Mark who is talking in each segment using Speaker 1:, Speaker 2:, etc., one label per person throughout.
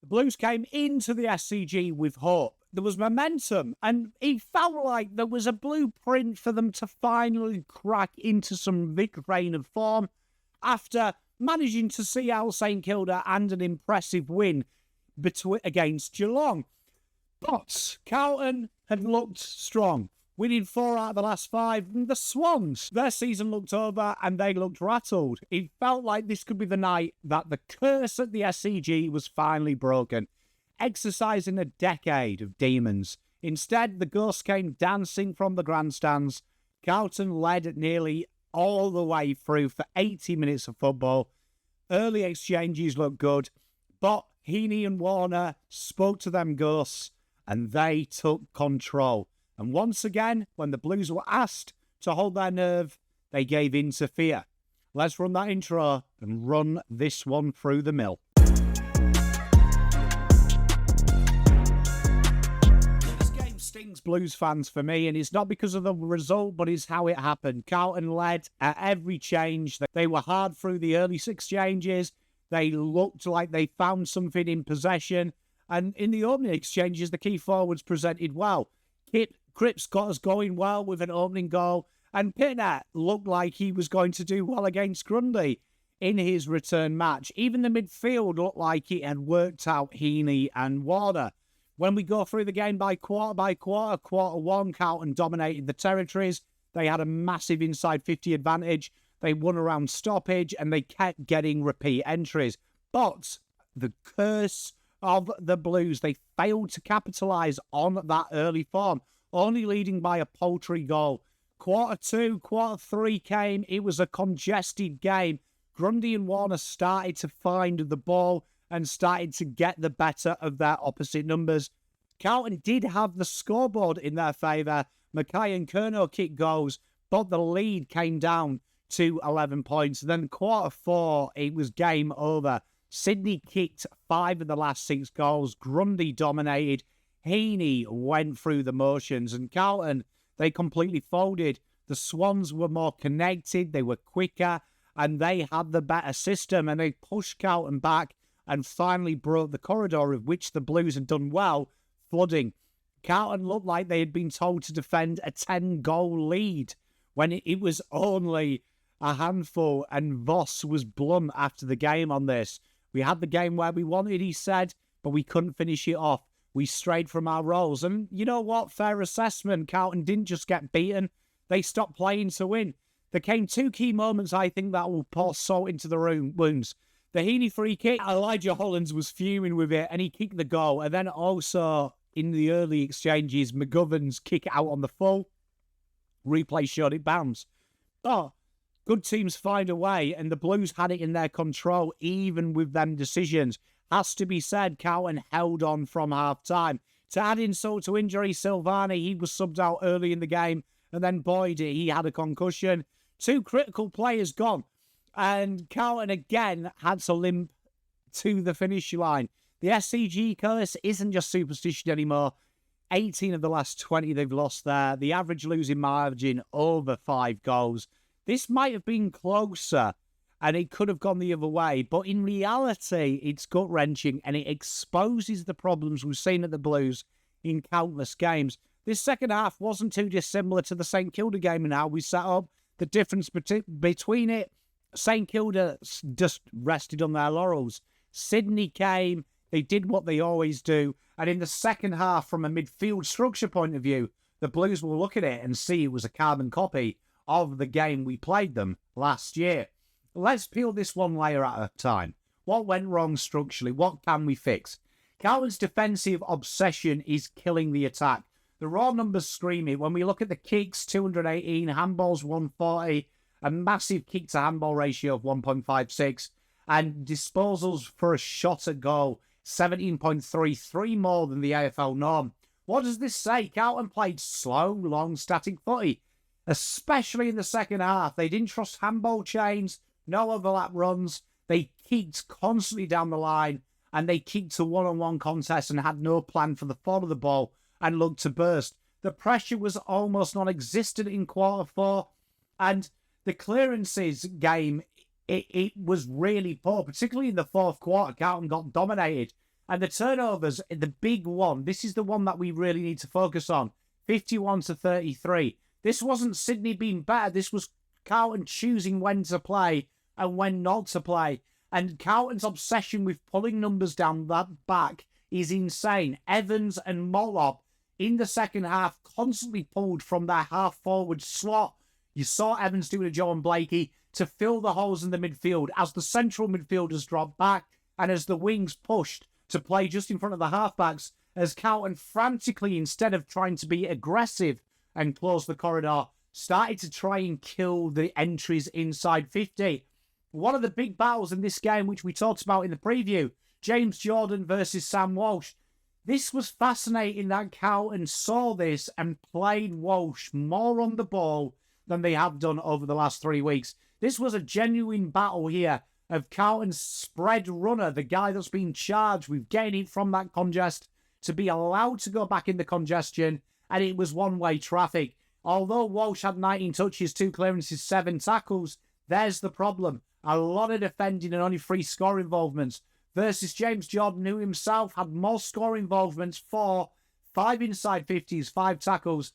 Speaker 1: Blues came into the SCG with hope. There was momentum, and it felt like there was a blueprint for them to finally crack into some vein of form after managing to see out St Kilda and an impressive win against Geelong. But Carlton had looked strong, winning 4 out of the last 5. And the Swans, their season looked over and they looked rattled. It felt like this could be the night that the curse at the SCG was finally broken, exercising a decade of demons. Instead, the ghosts came dancing from the grandstands. Carlton led nearly all the way through for 80 minutes of football. Early exchanges looked good, but Heeney and Warner spoke to them ghosts and they took control. And once again, when the Blues were asked to hold their nerve, they gave in to fear. Let's run that intro and run this one through the mill. This game stings Blues fans for me, and it's not because of the result, but it's how it happened. Carlton led at every change. They were hard through the early exchanges. They looked like they found something in possession. And in the opening exchanges, the key forwards presented well. Cripps got us going well with an opening goal, and Pitner looked like he was going to do well against Grundy in his return match. Even the midfield looked like it had worked out Heeney and Warner. When we go through the game quarter, quarter 1, Carlton dominated the territories. They had a massive inside 50 advantage. They won around stoppage, and they kept getting repeat entries. But the curse of the Blues, they failed to capitalise on that early form, only leading by a paltry goal. Quarter 2, quarter 3 came. It was a congested game. Grundy and Warner started to find the ball and started to get the better of their opposite numbers. Carlton did have the scoreboard in their favour. Mackay and Curnow kicked goals, but the lead came down to 11 points. Then quarter 4, it was game over. Sydney kicked 5 of the last 6 goals. Grundy dominated. Heeney went through the motions. And Carlton, they completely folded. The Swans were more connected. They were quicker. And they had the better system. And they pushed Carlton back and finally broke the corridor of which the Blues had done well, flooding. Carlton looked like they had been told to defend a 10-goal lead when it was only a handful. And Voss was blunt after the game on this. We had the game where we wanted, he said, but we couldn't finish it off. We strayed from our roles. And you know what? Fair assessment. Carlton didn't just get beaten. They stopped playing to win. There came 2 key moments, I think, that will pour salt into the wounds. The Heeney free kick, Elijah Hollands was fuming with it, and he kicked the goal. And then also, in the early exchanges, McGovern's kick out on the full. Replay showed it bounced. Oh, good teams find a way, and the Blues had it in their control, even with them decisions. Has to be said, Carlton held on from half-time. To add insult to injury, Silvani, he was subbed out early in the game, and then Boyd, he had a concussion. 2 critical players gone, and Carlton again had to limp to the finish line. The SCG curse isn't just superstition anymore. 18 of the last 20 they've lost there. The average losing margin over 5 goals. This might have been closer, and it could have gone the other way. But in reality, it's gut-wrenching, and it exposes the problems we've seen at the Blues in countless games. This second half wasn't too dissimilar to the St Kilda game and how we set up. The difference between it, St Kilda just rested on their laurels. Sydney came, they did what they always do, and in the second half, from a midfield structure point of view, the Blues will look at it and see it was a carbon copy of the game we played them last year. Let's peel this one layer at a time. What went wrong structurally? What can we fix? Carlton's defensive obsession is killing the attack. The raw numbers scream it. When we look at the kicks, 218, handballs 140, a massive kick-to-handball ratio of 1.56, and disposals for a shot at goal, 17.33 more than the AFL norm. What does this say? Carlton played slow, long, static footy, especially in the second half. They didn't trust handball chains, no overlap runs. They kicked constantly down the line, and they kicked to one-on-one contests and had no plan for the fall of the ball and looked to burst. The pressure was almost non-existent in quarter 4, and the clearances game, it was really poor, particularly in the fourth quarter. Carlton got dominated, And the turnovers, the big one, this is the one that we really need to focus on. 51-33. This wasn't Sydney being better. This was Carlton choosing when to play and when not to play. And Carlton's obsession with pulling numbers down that back is insane. Evans and Motlop in the second half constantly pulled from their half-forward slot. You saw Evans doing a job on Blakey to fill the holes in the midfield as the central midfielders dropped back and as the wings pushed to play just in front of the halfbacks, as Carlton frantically, instead of trying to be aggressive and close the corridor, started to try and kill the entries inside 50. One of the big battles in this game, which we talked about in the preview, James Jordan versus Sam Walsh. This was fascinating that Carlton saw this and played Walsh more on the ball than they have done over the last 3 weeks. This was a genuine battle here of Carlton's spread runner, the guy that's been charged with getting it from that congest to be allowed to go back in the congestion, and it was one-way traffic. Although Walsh had 19 touches, 2 clearances, 7 tackles, there's the problem. A lot of defending and only 3 score involvements versus James Jordan, who himself had more score involvements, 4, 5 inside 50s, 5 tackles.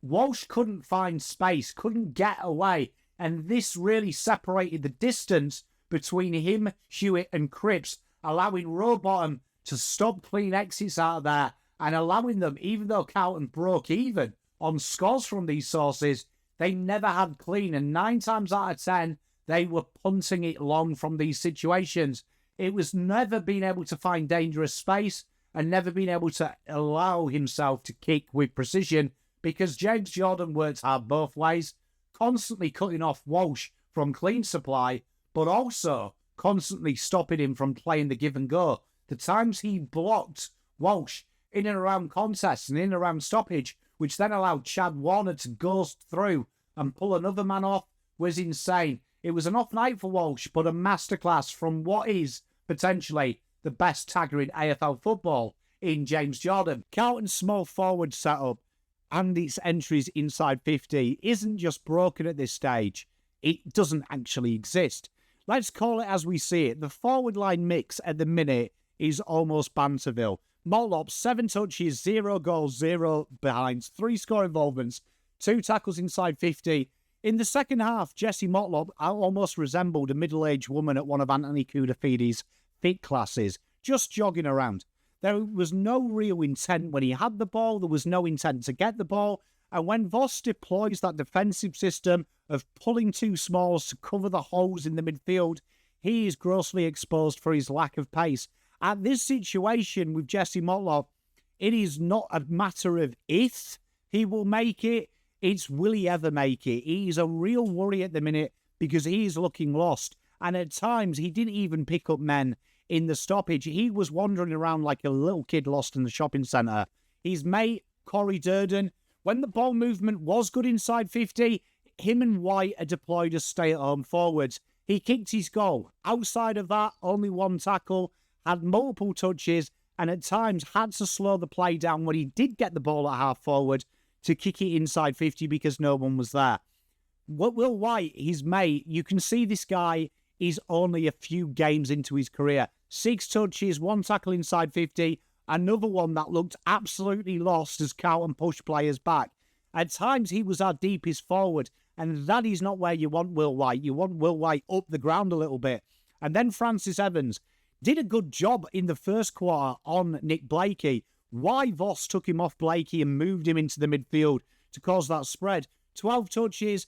Speaker 1: Walsh couldn't find space, couldn't get away, and this really separated the distance between him, Hewitt and Cripps, allowing Rowbottom to stop clean exits out of there and allowing them, even though Carlton broke even on scores from these sources, they never had clean, and 9 times out of 10, they were punting it long from these situations. It was never being able to find dangerous space and never being able to allow himself to kick with precision, because James Jordan worked hard both ways, constantly cutting off Walsh from clean supply, but also constantly stopping him from playing the give and go. The times he blocked Walsh in and around contests and in and around stoppage, which then allowed Chad Warner to ghost through and pull another man off, was insane. It was an off night for Walsh, but a masterclass from what is potentially the best tagger in AFL football in James Jordan. Carlton's small forward setup and its entries inside 50 isn't just broken at this stage. It doesn't actually exist. Let's call it as we see it. The forward line mix at the minute is almost Banterville. Motlop, 7 touches, 0 goals, 0 behinds, 3 score involvements, 2 tackles inside 50. In the second half, Jessie Motlop almost resembled a middle-aged woman at one of Anthony Koudafidis' fit classes, just jogging around. There was no real intent when he had the ball. There was no intent to get the ball. And when Voss deploys that defensive system of pulling 2 smalls to cover the holes in the midfield, he is grossly exposed for his lack of pace. At this situation with Jessie Motlop, it is not a matter of if he will make it, it's will he ever make it. He's a real worry at the minute because he's looking lost. And at times, he didn't even pick up men in the stoppage. He was wandering around like a little kid lost in the shopping centre. His mate, Corey Durden, when the ball movement was good inside 50, him and White are deployed as stay-at-home forwards. He kicked his goal. Outside of that, only 1 tackle, had multiple touches, and at times had to slow the play down when he did get the ball at half-forward to kick it inside 50 because no one was there. Will White, his mate, you can see this guy is only a few games into his career. 6 touches, 1 tackle inside 50, another one that looked absolutely lost as Carlton pushed players back. At times, he was our deepest forward, and that is not where you want Will White. You want Will White up the ground a little bit. And then Francis Evans did a good job in the first quarter on Nick Blakey. Why Voss took him off Blakey and moved him into the midfield to cause that spread. 12 touches,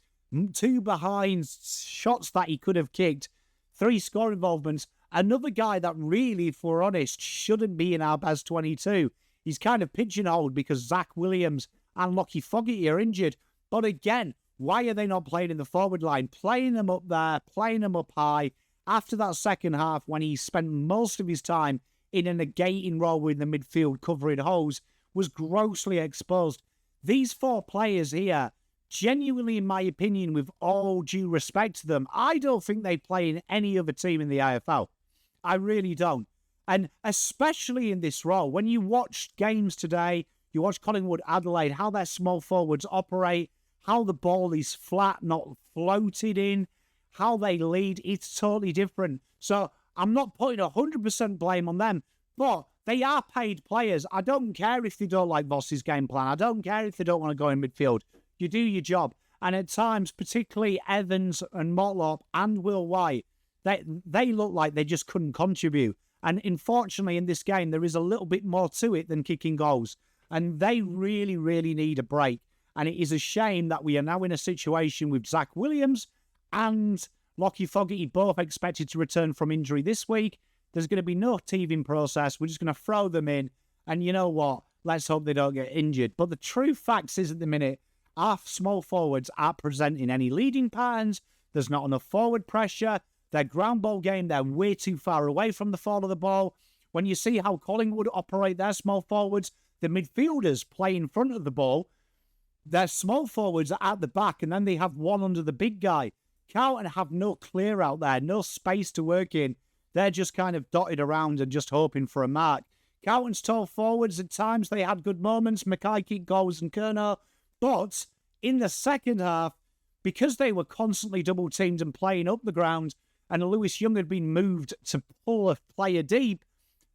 Speaker 1: 2 behinds, shots that he could have kicked, 3 score involvements. Another guy that really, if we're honest, shouldn't be in our best 22. He's kind of pigeonholed because Zach Williams and Lockie Fogarty are injured. But again, why are they not playing in the forward line? Playing them up there, playing them up high. After that second half, when he spent most of his time in a negating role in the midfield covering holes, was grossly exposed. These 4 players here, genuinely, in my opinion, with all due respect to them, I don't think they play in any other team in the AFL. I really don't. And especially in this role, when you watch games today, you watch Collingwood, Adelaide, how their small forwards operate, how the ball is flat, not floated in, how they lead, it's totally different. So I'm not putting 100% blame on them, but They are paid players. I don't care if they don't like Voss's game plan. I don't care if they don't want to go in midfield. You do your job. And at times, particularly Evans and Motlop and Will White, they look like they just couldn't contribute. And unfortunately, in this game, there is a little bit more to it than kicking goals. And they really, really need a break. And it is a shame that we are now in a situation with Zach Williams and Lockie Fogarty both expected to return from injury this week. There's going to be no teething process. We're just going to throw them in. And you know what? Let's hope they don't get injured. But the true facts is at the minute, our small forwards aren't presenting any leading patterns. There's not enough forward pressure. Their ground ball game, they're way too far away from the fall of the ball. When you see how Collingwood operate their small forwards, the midfielders play in front of the ball. Their small forwards are at the back, and then they have one under the big guy. Carlton have no clear out there, no space to work in. They're just kind of dotted around and just hoping for a mark. Carlton's tall forwards, at times they had good moments, Mackay kicked goals and Kerno. But in the second half, because they were constantly double-teamed and playing up the ground, and Lewis Young had been moved to pull a player deep,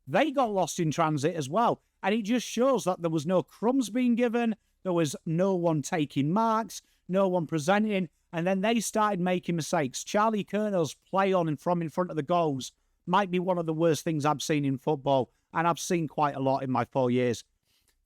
Speaker 1: they got lost in transit as well. And it just shows that there was no crumbs being given, there was no one taking marks, no one presenting, and then they started making mistakes. Charlie Kerno's play on and from in front of the goals might be one of the worst things I've seen in football, and I've seen quite a lot in my 4 years.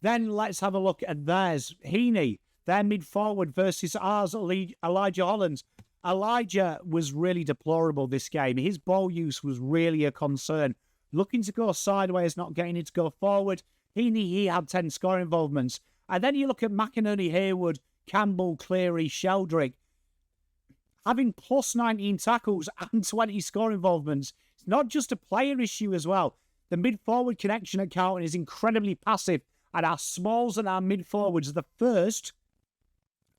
Speaker 1: Then let's have a look at theirs. Heeney, their mid-forward versus ours, Elijah Hollands. Elijah was really deplorable this game. His ball use was really a concern. Looking to go sideways, not getting it to go forward. Heeney, he had 10 scoring involvements. And then you look at McInerney, Hayward, Campbell, Cleary, Sheldrick, having plus 19 tackles and 20 scoring involvements. It's not just a player issue as well. The mid-forward connection at Carlton is incredibly passive, and our smalls and our mid-forwards are the first.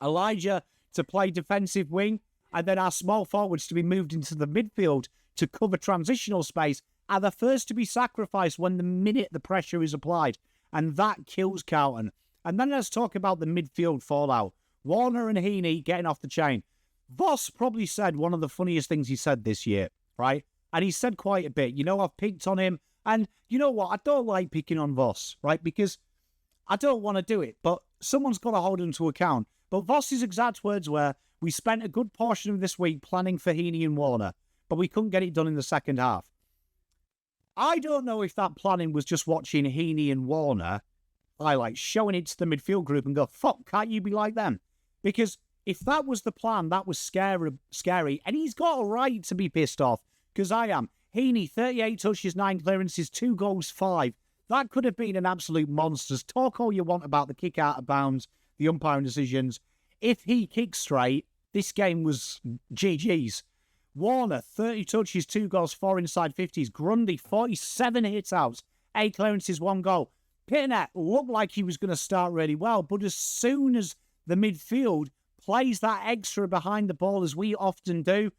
Speaker 1: Elijah to play defensive wing, and then our small forwards to be moved into the midfield to cover transitional space are the first to be sacrificed when the minute the pressure is applied. And that kills Carlton. And then let's talk about the midfield fallout. Warner and Heeney getting off the chain. Voss probably said one of the funniest things he said this year, right? And he said quite a bit. You know, I've picked on him. And you know what? I don't like picking on Voss, right? Because I don't want to do it. But someone's got to hold him to account. But Voss's exact words were, we spent a good portion of this week planning for Heeney and Warner, but we couldn't get it done in the second half. I don't know if that planning was just watching Heeney and Warner highlights, showing it to the midfield group and go, fuck, can't you be like them? Because if that was the plan, that was scary. And he's got a right to be pissed off, because I am. Heeney, 38 touches, 9 clearances, 2 goals, 5. That could have been an absolute monsters. Talk all you want about the kick out of bounds, the umpiring decisions. If he kicked straight, this game was GG's. Warner, 30 touches, 2 goals, 4 inside 50s. Grundy, 47 hit-outs, 8 clearances, 1 goal. Pitnet looked like he was going to start really well, but as soon as the midfield plays that extra behind the ball, as we often do,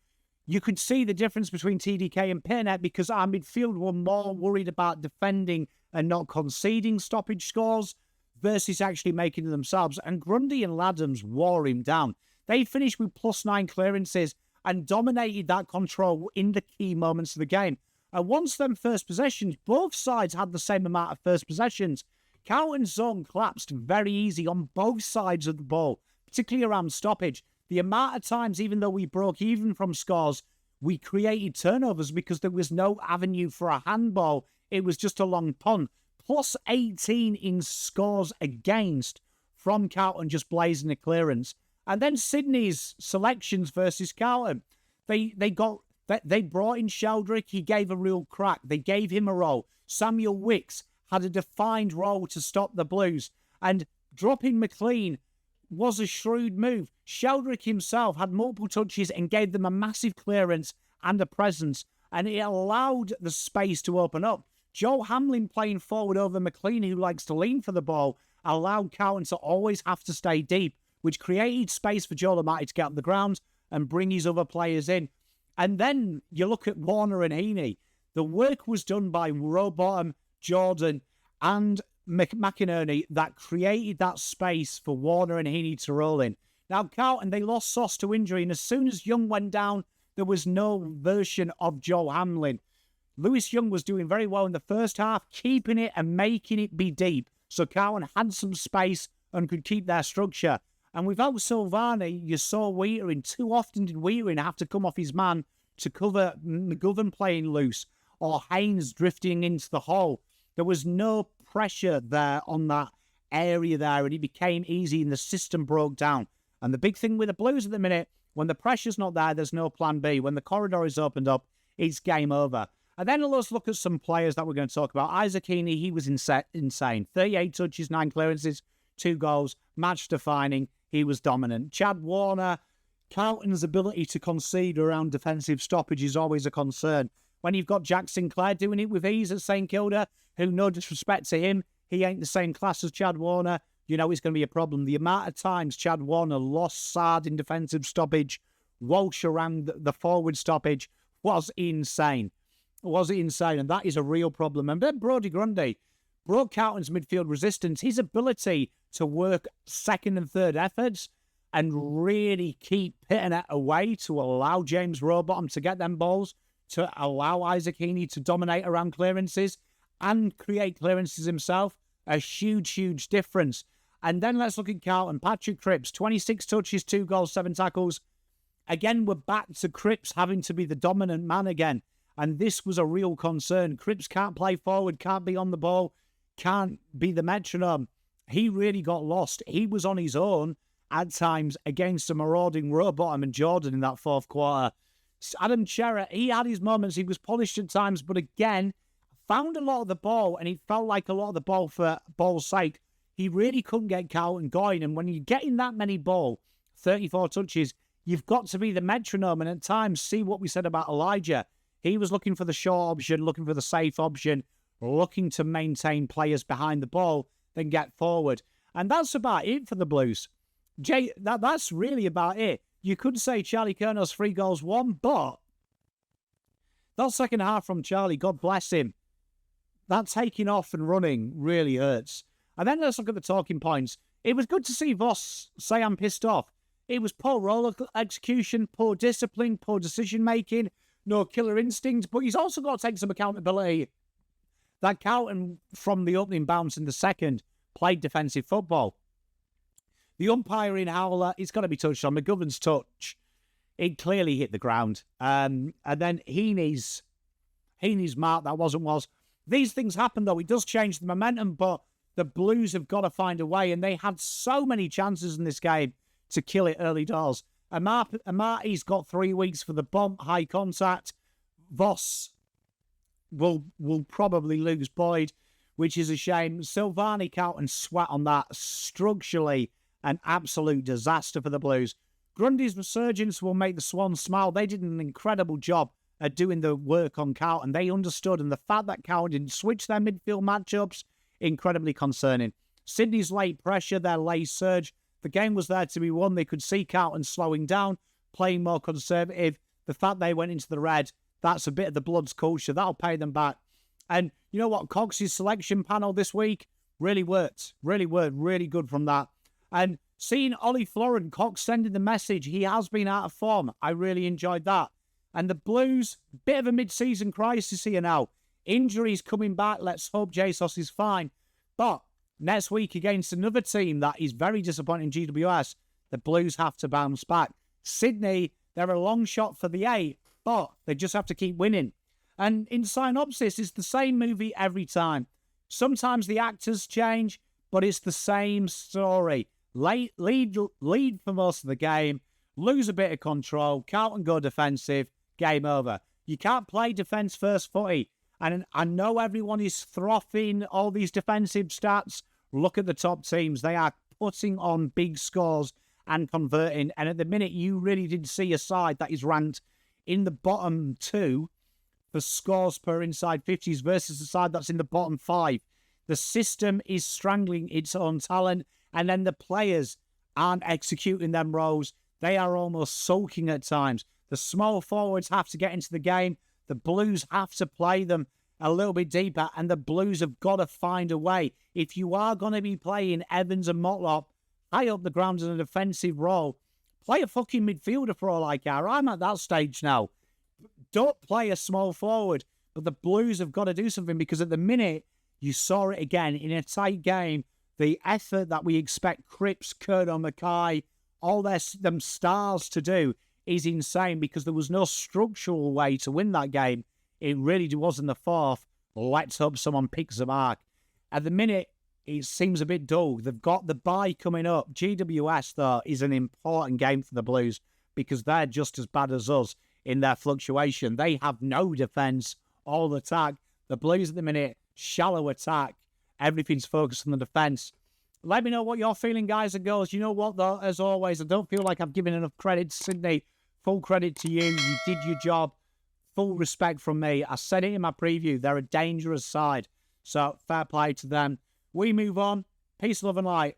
Speaker 1: you could see the difference between TDK and Pitnet, because our midfield were more worried about defending and not conceding stoppage scores versus actually making them themselves. And Grundy and Laddams wore him down. They finished with plus 9 clearances and dominated that control in the key moments of the game. And once them first possessions, both sides had the same amount of first possessions. Carlton's zone collapsed very easy on both sides of the ball, particularly around stoppage. The amount of times, even though we broke even from scores, we created turnovers because there was no avenue for a handball. It was just a long punt. Plus 18 in scores against from Carlton just blazing a clearance. And then Sydney's selections versus Carlton. They brought in Sheldrick. He gave a real crack. They gave him a role. Samuel Wicks had a defined role to stop the Blues. And dropping McLean was a shrewd move. Sheldrick himself had multiple touches and gave them a massive clearance and a presence. And it allowed the space to open up. Joe Hamlin playing forward over McLean, who likes to lean for the ball, allowed Carlton to always have to stay deep, which created space for Joe Lamatti to get up the ground and bring his other players in. And then you look at Warner and Heeney. The work was done by Rowbottom, Jordan, and McInerney that created that space for Warner and Heeney to roll in. Now, Carlton, they lost Sauce to injury, and as soon as Young went down, there was no version of Joe Hamlin. Lewis Young was doing very well in the first half, keeping it and making it be deep. So Carlton had some space and could keep their structure. And without Silvani, you saw Wheatering. Too often did Wheatering have to come off his man to cover McGovern playing loose or Haynes drifting into the hole. There was no pressure there on that area there, and it became easy and the system broke down. And the big thing with the Blues at the minute, when the pressure's not there, there's no plan B. When the corridor is opened up, it's game over. And then let's look at some players that we're going to talk about. Isaac Heeney, he was insane. 38 touches, 9 clearances, 2 goals, match defining. He was dominant. Chad Warner, Carlton's ability to concede around defensive stoppage is always a concern. When you've got Jack Sinclair doing it with ease at St Kilda, who, no disrespect to him, he ain't the same class as Chad Warner, you know it's going to be a problem. The amount of times Chad Warner lost Sard in defensive stoppage, Walsh around the forward stoppage, was insane. And that is a real problem. And then Brodie Grundy broke Carlton's midfield resistance. His ability to work second and third efforts and really keep hitting it away to allow James Rowbottom to get them balls, to allow Isaac Heeney to dominate around clearances and create clearances himself, a huge difference. And then let's look at Carlton. Patrick Cripps, 26 touches, 2 goals, 7 tackles. Again, we're back to Cripps having to be the dominant man again. And this was a real concern. Cripps can't play forward, can't be on the ball, can't be the metronome. He really got lost. He was on his own at times against a marauding Rowbottom and Jordan in that fourth quarter. Adam Cherra, he had his moments. He was polished at times, but again, found a lot of the ball, and it felt like a lot of the ball for ball's sake. He really couldn't get Carlton going. And when you're getting that many ball, 34 touches, you've got to be the metronome. And at times, see what we said about Elijah. He was looking for the short option, looking for the safe option, looking to maintain players behind the ball, then get forward. And that's about it for the Blues. Jay, that's really about it. You could say Charlie Curnow's 3 goals, 1, but that second half from Charlie, God bless him, that taking off and running really hurts. And then let's look at the talking points. It was good to see Voss say I'm pissed off. It was poor role execution, poor discipline, poor decision-making, no killer instinct, but he's also got to take some accountability that Carlton, from the opening bounce in the second, played defensive football. The umpiring howler, it's got to be touched on. McGovern's touch, it clearly hit the ground. And then Heeney's mark, that was. These things happen, though. It does change the momentum, but the Blues have got to find a way, and they had so many chances in this game to kill it early doors. Amati's got 3 weeks for the bump, high contact. Voss will probably lose Boyd, which is a shame. Silvani, Carlton sweat on that. Structurally, an absolute disaster for the Blues. Grundy's resurgence will make the Swans smile. They did an incredible job at doing the work on Carlton. They understood, and the fact that Carlton didn't switch their midfield matchups, incredibly concerning. Sydney's late pressure, their late surge. The game was there to be won. They could see Carlton slowing down, playing more conservative. The fact they went into the red, that's a bit of the Bloods culture. That'll pay them back. And you know what? Cox's selection panel this week really worked. Really good from that. And seeing Ollie Florent, Cox sending the message, he has been out of form. I really enjoyed that. And the Blues, bit of a mid-season crisis here now. Injuries coming back. Let's hope Jesus is fine. But next week against another team that is very disappointing, GWS, the Blues have to bounce back. Sydney, they're a long shot for the 8, but they just have to keep winning. And in synopsis, it's the same movie every time. Sometimes the actors change, but it's the same story. Lead for most of the game, lose a bit of control, Carlton go defensive, game over. You can't play defence first footy. And I know everyone is frothing all these defensive stats. Look at the top teams. They are putting on big scores and converting. And at the minute, you really did see a side that is ranked in the bottom 2 for scores per inside 50s versus a side that's in the bottom 5. The system is strangling its own talent, and then the players aren't executing them roles. They are almost sulking at times. The small forwards have to get into the game. The Blues have to play them a little bit deeper, and the Blues have got to find a way. If you are going to be playing Evans and Motlop high up the ground in a defensive role, play a fucking midfielder for all I care. I'm at that stage now. Don't play a small forward, But the Blues have got to do something, because at the minute, you saw it again in a tight game. The effort that we expect Cripps, Curdo, Mackay, all them stars to do is insane, because there was no structural way to win that game. It really was in the fourth. Let's hope someone picks the mark. At the minute, it seems a bit dull. They've got the bye coming up. GWS, though, is an important game for the Blues, because they're just as bad as us in their fluctuation. They have no defence, all attack. The Blues at the minute, shallow attack. Everything's focused on the defence. Let me know what you're feeling, guys and girls. You know what, though? As always, I don't feel like I've given enough credit to Sydney. Full credit to you. You did your job. Full respect from me. I said it in my preview. They're a dangerous side. So, fair play to them. We move on. Peace, love, and light.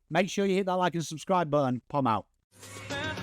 Speaker 1: Make sure you hit that like and subscribe button. Pom out.
Speaker 2: Fearless.